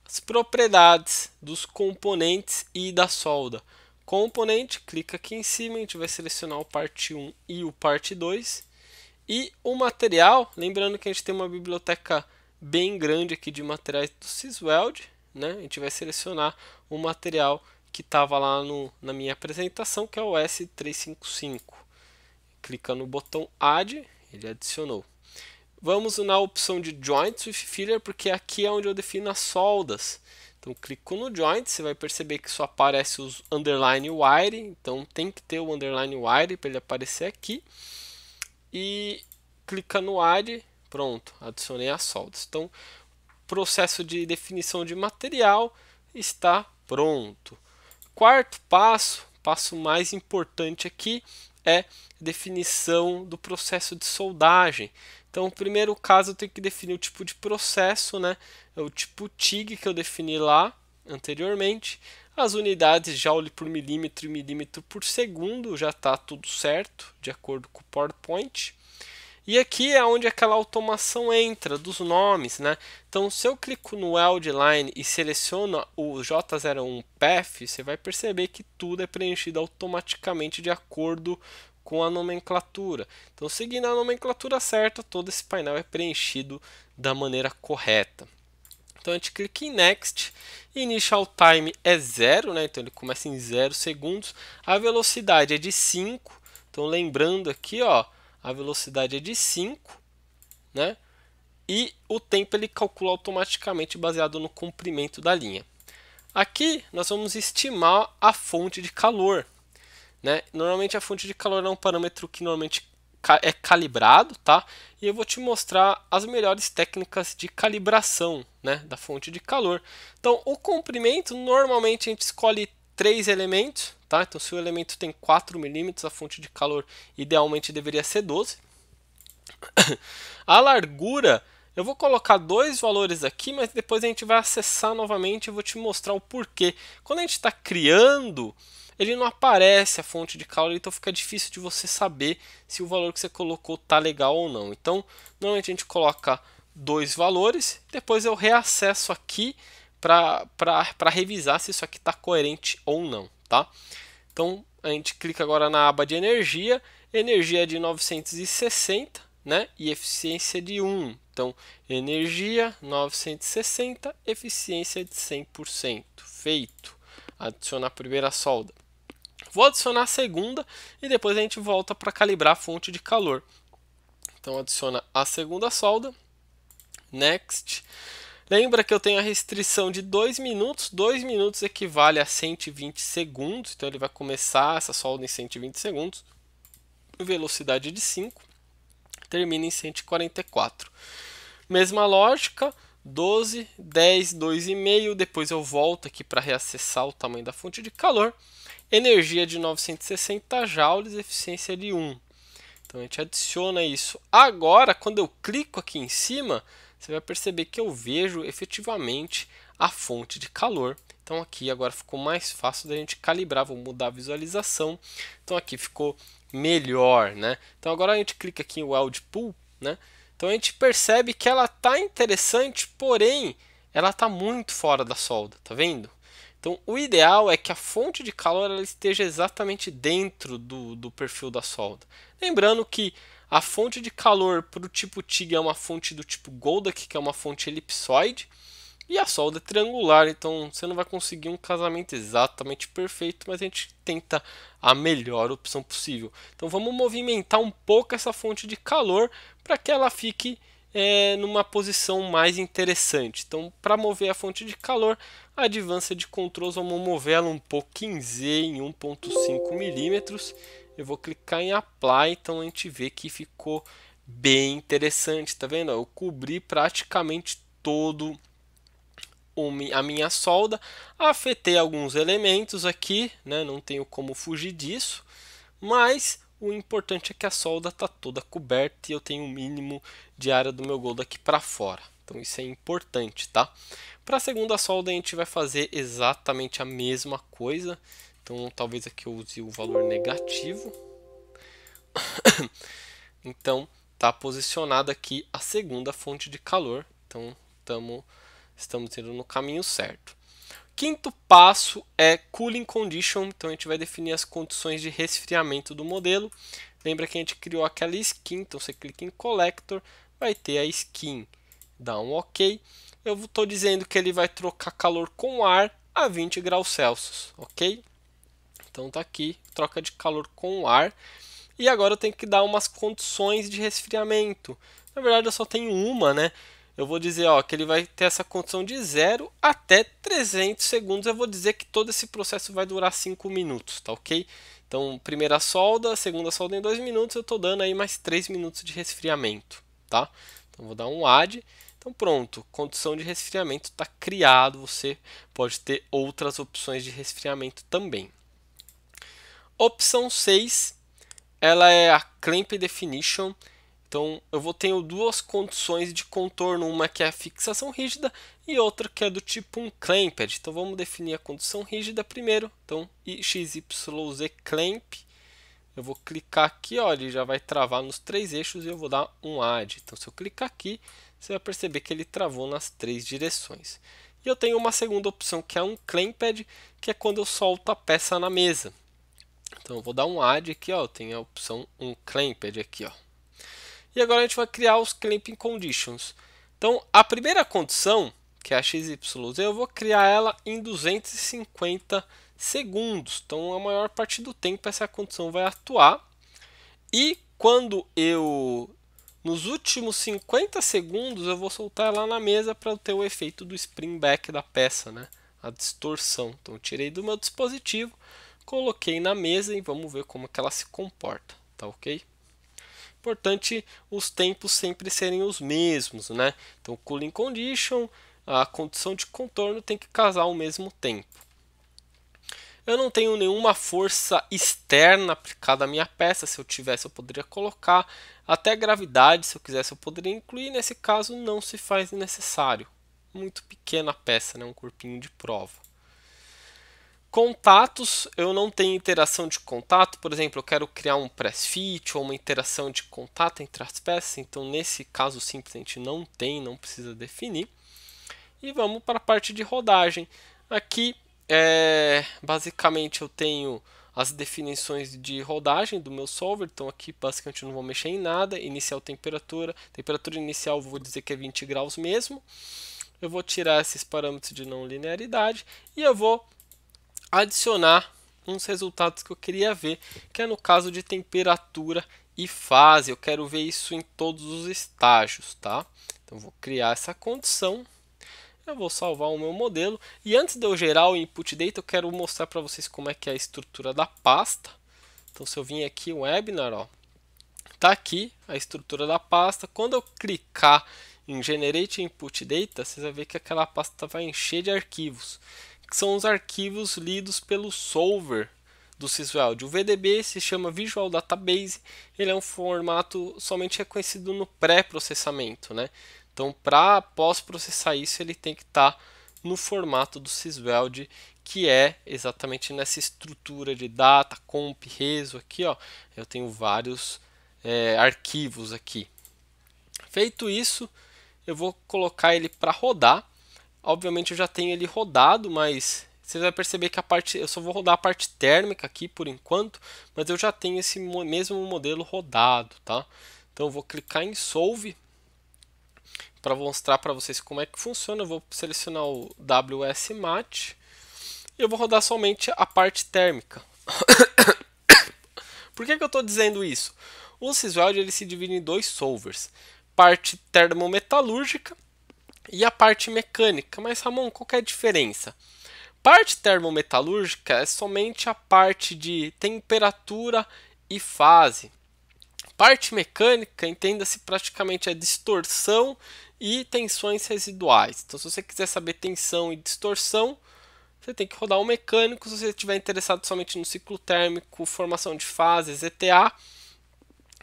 As propriedades dos componentes e da solda. Componente, clica aqui em cima, a gente vai selecionar o parte 1 e o parte 2. E o material, lembrando que a gente tem uma biblioteca bem grande aqui de materiais do Sysweld, né? A gente vai selecionar o material que estava lá na minha apresentação, que é o S355. Clica no botão Add, ele adicionou. Vamos na opção de Joints with Filler, porque aqui é onde eu defino as soldas. Então, clico no Joint, você vai perceber que só aparece os underline wire, então tem que ter o underline wire para ele aparecer aqui. E clica no Add, pronto, adicionei as soldas. Então, processo de definição de material está pronto. Quarto passo, passo mais importante aqui, é definição do processo de soldagem. Então, no primeiro caso, eu tenho que definir o tipo de processo, né? É o tipo TIG que eu defini lá anteriormente. As unidades joule por milímetro e milímetro por segundo, já está tudo certo, de acordo com o PowerPoint. E aqui é onde aquela automação entra, dos nomes, né? Então, se eu clico no Weld Line e seleciono o J01 Path, você vai perceber que tudo é preenchido automaticamente de acordo com a nomenclatura. Então, seguindo a nomenclatura certa, todo esse painel é preenchido da maneira correta. Então, a gente clica em Next. Initial Time é 0, né? Então ele começa em 0 segundos. A velocidade é de 5. Então, lembrando aqui, ó, a velocidade é de 5, né? E o tempo ele calcula automaticamente baseado no comprimento da linha. Aqui nós vamos estimar a fonte de calor, né? Normalmente a fonte de calor é um parâmetro que normalmente é calibrado, tá? E eu vou te mostrar as melhores técnicas de calibração, né, da fonte de calor. Então, o comprimento, normalmente a gente escolhe 3 elementos, tá? Então, se o elemento tem 4 milímetros, a fonte de calor idealmente deveria ser 12. A largura, eu vou colocar 2 valores aqui, mas depois a gente vai acessar novamente e vou te mostrar o porquê. Quando a gente está criando, ele não aparece a fonte de calor, então fica difícil de você saber se o valor que você colocou está legal ou não. Então, normalmente a gente coloca 2 valores, depois eu reacesso aqui para revisar se isso aqui está coerente ou não, tá? Então, a gente clica agora na aba de energia, energia é de 960, né? E eficiência de 1. Então, energia 960, eficiência de 100%. Feito. Adicionar a primeira solda. Vou adicionar a segunda e depois a gente volta para calibrar a fonte de calor. Então, adiciona a segunda solda. Next. Lembra que eu tenho a restrição de 2 minutos. 2 minutos equivale a 120 segundos. Então, ele vai começar essa solda em 120 segundos. Velocidade de 5. Termina em 144. Mesma lógica. 12, 10, 2,5. Depois eu volto aqui para reacessar o tamanho da fonte de calor. Energia de 960 joules, eficiência de 1. Então a gente adiciona isso. Agora, quando eu clico aqui em cima, você vai perceber que eu vejo efetivamente a fonte de calor. Então aqui agora ficou mais fácil da gente calibrar. Vou mudar a visualização. Então aqui ficou melhor, né? Então agora a gente clica aqui em Weld Pool, né? Então a gente percebe que ela está interessante, porém ela está muito fora da solda, tá vendo? Então o ideal é que a fonte de calor ela esteja exatamente dentro do perfil da solda. Lembrando que a fonte de calor para o tipo TIG é uma fonte do tipo Goldak, que é uma fonte elipsoide, e a solda é triangular, então você não vai conseguir um casamento exatamente perfeito, mas a gente tenta a melhor opção possível. Então vamos movimentar um pouco essa fonte de calor para que ela fique numa posição mais interessante. Então para mover a fonte de calor, a Advanced Controls, vamos mover ela um pouquinho em 1.5 milímetros. Eu vou clicar em Apply, então a gente vê que ficou bem interessante, tá vendo? Eu cobri praticamente todo a minha solda, afetei alguns elementos aqui, né? Não tenho como fugir disso, mas o importante é que a solda está toda coberta e eu tenho o mínimo de área do meu Goldak aqui para fora. Então isso é importante, tá? Para a segunda solda a gente vai fazer exatamente a mesma coisa. Então talvez aqui eu use o valor negativo. Então está posicionada aqui a segunda fonte de calor. Então estamos indo no caminho certo. Quinto passo é Cooling Condition. Então a gente vai definir as condições de resfriamento do modelo. Lembra que a gente criou aquela skin, então você clica em Collector, vai ter a skin. Dá um OK. Eu estou dizendo que ele vai trocar calor com ar a 20 graus Celsius, ok? Então tá aqui, troca de calor com ar. E agora eu tenho que dar umas condições de resfriamento. Na verdade eu só tenho uma, né? Eu vou dizer que ele vai ter essa condição de 0 até 300 segundos. Eu vou dizer que todo esse processo vai durar 5 minutos, tá ok? Então, primeira solda, segunda solda em 2 minutos, eu estou dando aí mais 3 minutos de resfriamento, tá? Então, vou dar um add. Então, pronto, condição de resfriamento está criado. Você pode ter outras opções de resfriamento também. Opção 6, ela é a Clamp Definition. Então, eu vou ter duas condições de contorno, uma que é a fixação rígida e outra que é do tipo um clamped. Então, vamos definir a condição rígida primeiro. Então, XYZ clamp. Eu vou clicar aqui, ele já vai travar nos 3 eixos e eu vou dar um add. Então, se eu clicar aqui, você vai perceber que ele travou nas 3 direções. E eu tenho uma segunda opção que é um clamped, que é quando eu solto a peça na mesa. Então, eu vou dar um add aqui, eu tenho a opção um clamped aqui, E agora a gente vai criar os clamping conditions. Então, a primeira condição, que é a XYZ, eu vou criar ela em 250 segundos. Então, a maior parte do tempo essa condição vai atuar. E quando nos últimos 50 segundos, eu vou soltar ela na mesa para ter o efeito do spring back da peça, né? A distorção. Então, eu tirei do meu dispositivo, coloquei na mesa e vamos ver como que ela se comporta, tá ok? Importante os tempos sempre serem os mesmos, né? Então, cooling condition, a condição de contorno tem que casar ao mesmo tempo. Eu não tenho nenhuma força externa aplicada à minha peça. Se eu tivesse, eu poderia colocar. Até gravidade, se eu quisesse, eu poderia incluir. Nesse caso, não se faz necessário. Muito pequena a peça, né? Um corpinho de prova. Contatos, eu não tenho interação de contato. Por exemplo, eu quero criar um press fit ou uma interação de contato entre as peças. Então, nesse caso simples, a gente não tem, não precisa definir. E vamos para a parte de rodagem. Aqui, basicamente, eu tenho as definições de rodagem do meu solver. Então, aqui, basicamente, eu não vou mexer em nada. Inicial temperatura. Temperatura inicial, vou dizer que é 20 graus mesmo. Eu vou tirar esses parâmetros de não linearidade. E eu vou adicionar uns resultados que eu queria ver, que é no caso de temperatura e fase. Eu quero ver isso em todos os estágios, tá? Então vou criar essa condição, eu vou salvar o meu modelo e antes de eu gerar o input data, eu quero mostrar para vocês como é que é a estrutura da pasta. Então se eu vim aqui o webinar, tá aqui a estrutura da pasta. Quando eu clicar em Generate Input Data, vocês vão ver que aquela pasta vai encher de arquivos, que são os arquivos lidos pelo solver do Sysveld. O VDB se chama Visual Database, ele é um formato somente reconhecido no pré-processamento, né? Então, para pós-processar isso, ele tem que estar no formato do Sysveld, que é exatamente nessa estrutura de data, comp, reso. Aqui, ó, eu tenho vários arquivos aqui. Feito isso, eu vou colocar ele para rodar. Obviamente eu já tenho ele rodado, mas você vai perceber que eu só vou rodar a parte térmica aqui por enquanto, mas eu já tenho esse mesmo modelo rodado, tá? Então eu vou clicar em Solve para mostrar para vocês como é que funciona. Eu vou selecionar o WSMatch e eu vou rodar somente a parte térmica. Por que eu estou dizendo isso? O Sysveld ele se divide em dois solvers, parte termometalúrgica e a parte mecânica. Mas Ramon, qual que é a diferença? Parte termometalúrgica é somente a parte de temperatura e fase. Parte mecânica, entenda-se praticamente a distorção e tensões residuais. Então, se você quiser saber tensão e distorção, você tem que rodar o mecânico. Se você estiver interessado somente no ciclo térmico, formação de fases, ETA,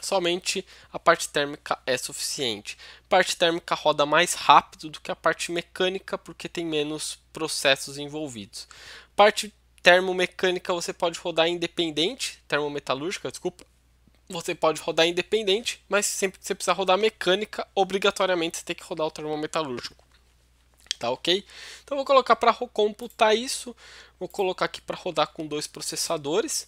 somente a parte térmica é suficiente. A parte térmica roda mais rápido do que a parte mecânica, porque tem menos processos envolvidos. Parte termomecânica você pode rodar independente, termometalúrgica, desculpa. Você pode rodar independente, mas sempre que você precisar rodar mecânica, obrigatoriamente você tem que rodar o termometalúrgico. Tá ok? Então vou colocar para computar isso, vou colocar aqui para rodar com 2 processadores.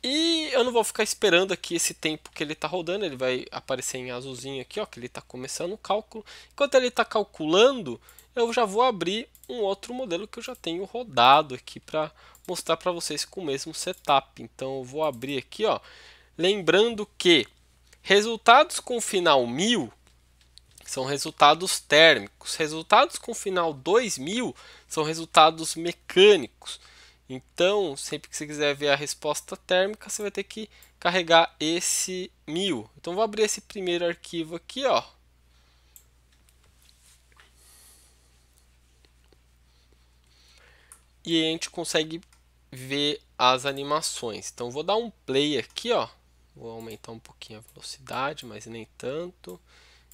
E eu não vou ficar esperando aqui esse tempo que ele está rodando, ele vai aparecer em azulzinho aqui, ó, que ele está começando o cálculo. Enquanto ele está calculando, eu já vou abrir um outro modelo que eu já tenho rodado aqui para mostrar para vocês com o mesmo setup. Então eu vou abrir aqui, ó, lembrando que resultados com final 1000 são resultados térmicos, resultados com final 2000 são resultados mecânicos. Então, sempre que você quiser ver a resposta térmica, você vai ter que carregar esse 1000. Então, vou abrir esse primeiro arquivo aqui, ó. E a gente consegue ver as animações. Então, vou dar um play aqui, ó. Vou aumentar um pouquinho a velocidade, mas nem tanto.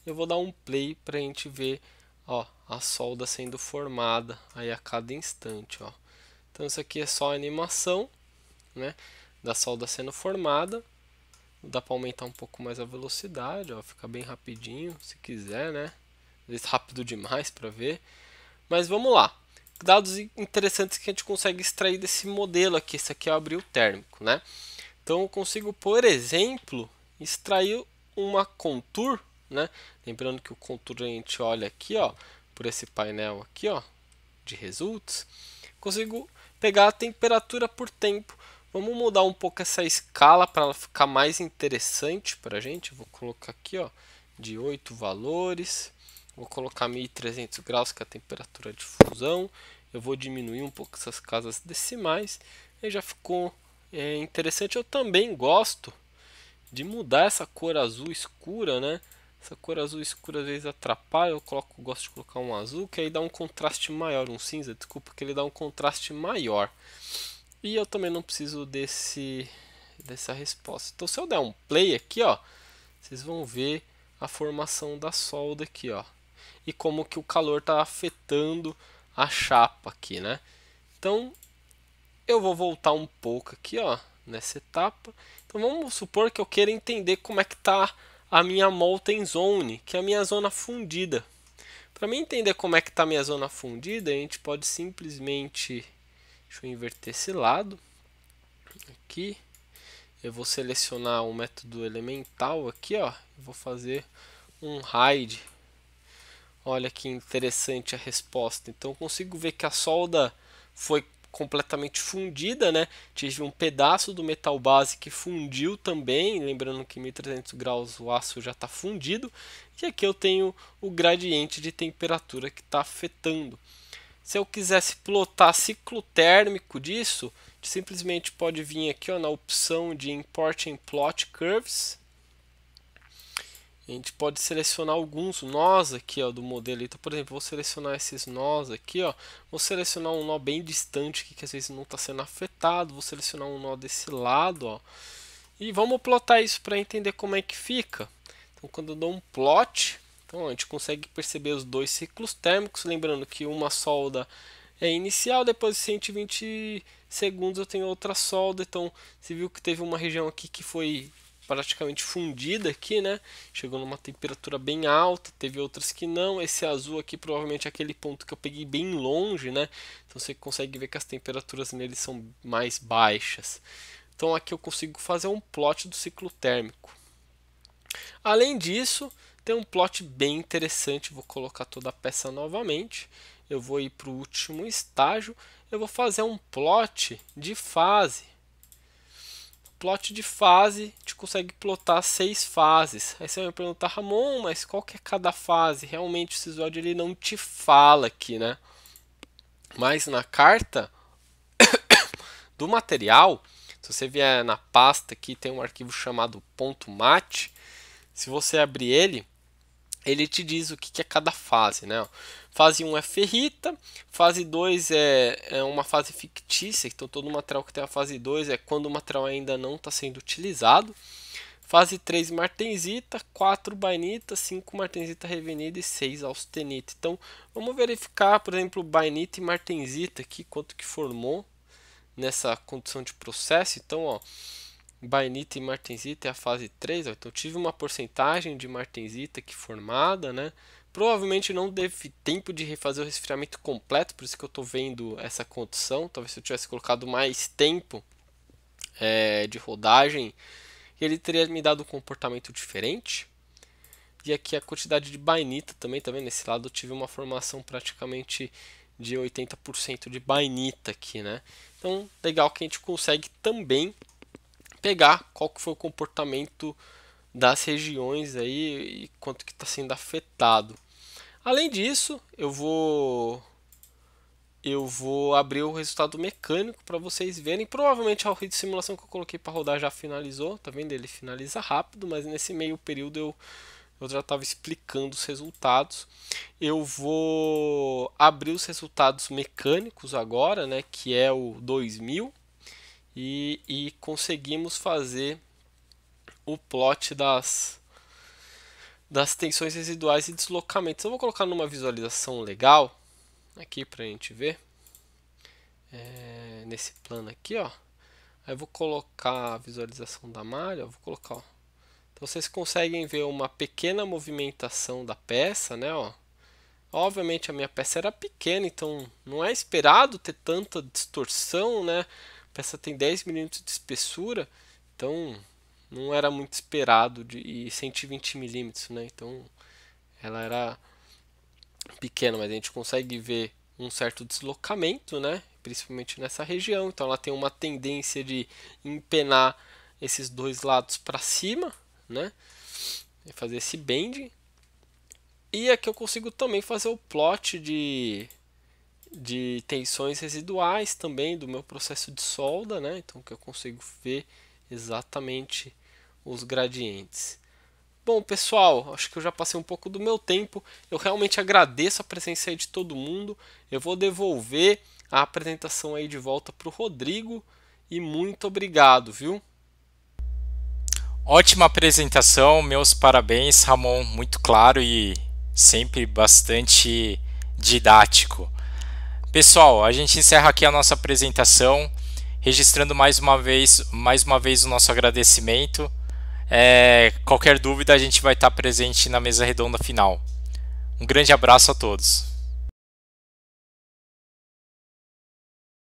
Eu vou dar um play para a gente ver, ó, a solda sendo formada aí a cada instante, ó. Então isso aqui é só a animação, né, da solda sendo formada. Dá para aumentar um pouco mais a velocidade, ó, fica bem rapidinho, se quiser, né? Às vezes rápido demais para ver. Mas vamos lá. Dados interessantes que a gente consegue extrair desse modelo aqui. Esse aqui é o abril térmico, né? Então eu consigo, por exemplo, extrair uma contour, né? Lembrando que o contour a gente olha aqui, ó, por esse painel aqui, ó, de results. Consigo pegar a temperatura por tempo. Vamos mudar um pouco essa escala para ela ficar mais interessante para a gente. Vou colocar aqui, ó, de 8 valores. Vou colocar 1300 graus, que é a temperatura de fusão. Eu vou diminuir um pouco essas casas decimais. E já ficou interessante. Eu também gosto de mudar essa cor azul escura, né? Essa cor azul escura às vezes atrapalha, gosto de colocar um azul, que aí dá um contraste maior, um cinza, desculpa, que ele dá um contraste maior. E eu também não preciso dessa resposta. Então se eu der um play aqui, ó, vocês vão ver a formação da solda aqui, ó. E como que o calor está afetando a chapa aqui, né? Então eu vou voltar um pouco aqui, ó, nessa etapa. Então vamos supor que eu queira entender como é que está a minha molten zone, que é a minha zona fundida. Para mim entender como é que está a minha zona fundida, a gente pode simplesmente, deixa eu inverter esse lado, aqui, eu vou selecionar o método elemental aqui, ó, vou fazer um hide. Olha que interessante a resposta. Então eu consigo ver que a solda foi completamente fundida, né? Tive um pedaço do metal base que fundiu também, lembrando que em 1300 graus o aço já está fundido, e aqui eu tenho o gradiente de temperatura que está afetando. Se eu quisesse plotar ciclo térmico disso, simplesmente pode vir aqui, ó, na opção de Import and Plot Curves, A gente pode selecionar alguns nós aqui, ó, do modelo. Então, por exemplo, vou selecionar esses nós aqui, ó. Vou selecionar um nó bem distante aqui, que às vezes não está sendo afetado. Vou selecionar um nó desse lado, ó. E vamos plotar isso para entender como é que fica. Então, quando eu dou um plot, então, a gente consegue perceber os dois ciclos térmicos. Lembrando que uma solda é inicial, depois de 120 segundos eu tenho outra solda. Então, você viu que teve uma região aqui que foi praticamente fundida aqui, né? Chegou numa temperatura bem alta, teve outras que não. Esse azul aqui provavelmente é aquele ponto que eu peguei bem longe, né? Então você consegue ver que as temperaturas nele são mais baixas. Então aqui eu consigo fazer um plot do ciclo térmico. Além disso, tem um plot bem interessante. Vou colocar toda a peça novamente. Eu vou ir para o último estágio. Eu vou fazer um plot de fase. Plot de fase, a gente consegue plotar 6 fases. Aí você vai me perguntar, Ramon, mas qual que é cada fase? Realmente o Sysword ele não te fala aqui, né? Mas na carta do material, se você vier na pasta aqui, tem um arquivo chamado .mat. Se você abrir ele te diz o que é cada fase, né? Fase 1 é ferrita, fase 2 é uma fase fictícia, então todo material que tem a fase 2 é quando o material ainda não está sendo utilizado. Fase 3 martensita, 4 bainita, 5 martensita revenida e 6 austenita. Então vamos verificar, por exemplo, bainita e martensita aqui, quanto que formou nessa condição de processo. Então, ó, bainita e martensita é a fase 3, ó. Então tive uma porcentagem de martensita aqui formada, né? Provavelmente não teve tempo de refazer o resfriamento completo, por isso que eu estou vendo essa condição. Talvez se eu tivesse colocado mais tempo de rodagem, ele teria me dado um comportamento diferente. E aqui a quantidade de bainita também, tá vendo? Nesse lado eu tive uma formação praticamente de 80% de bainita aqui, né? Então, legal que a gente consegue também pegar qual que foi o comportamento das regiões aí e quanto que está sendo afetado. Além disso, eu vou abrir o resultado mecânico para vocês verem. Provavelmente a de simulação que eu coloquei para rodar já finalizou, tá vendo? Ele finaliza rápido, mas nesse meio período eu já estava explicando os resultados. Eu vou abrir os resultados mecânicos agora, né, que é o 2000, e conseguimos fazer o plot das tensões residuais e deslocamentos. Eu vou colocar numa visualização legal aqui para a gente ver, nesse plano aqui, ó. Aí eu vou colocar a visualização da malha, vou colocar, ó. Então vocês conseguem ver uma pequena movimentação da peça, né, ó. Obviamente a minha peça era pequena, então não é esperado ter tanta distorção, né? A peça tem 10 mm de espessura, então não era muito esperado, e 120 mm, né? Então ela era pequena, mas a gente consegue ver um certo deslocamento, né? Principalmente nessa região. Então ela tem uma tendência de empenar esses dois lados para cima, né? E fazer esse bending. E aqui eu consigo também fazer o plot de tensões residuais também do meu processo de solda, né? Então que eu consigo ver exatamente os gradientes. Bom, pessoal, acho que eu já passei um pouco do meu tempo. Eu realmente agradeço a presença aí de todo mundo. Eu vou devolver a apresentação aí de volta para o Rodrigo. E muito obrigado, viu? Ótima apresentação, meus parabéns, Ramon. Muito claro e sempre bastante didático. Pessoal, a gente encerra aqui a nossa apresentação, registrando mais uma vez o nosso agradecimento. Qualquer dúvida a gente vai estar presente na mesa redonda final. Um grande abraço a todos.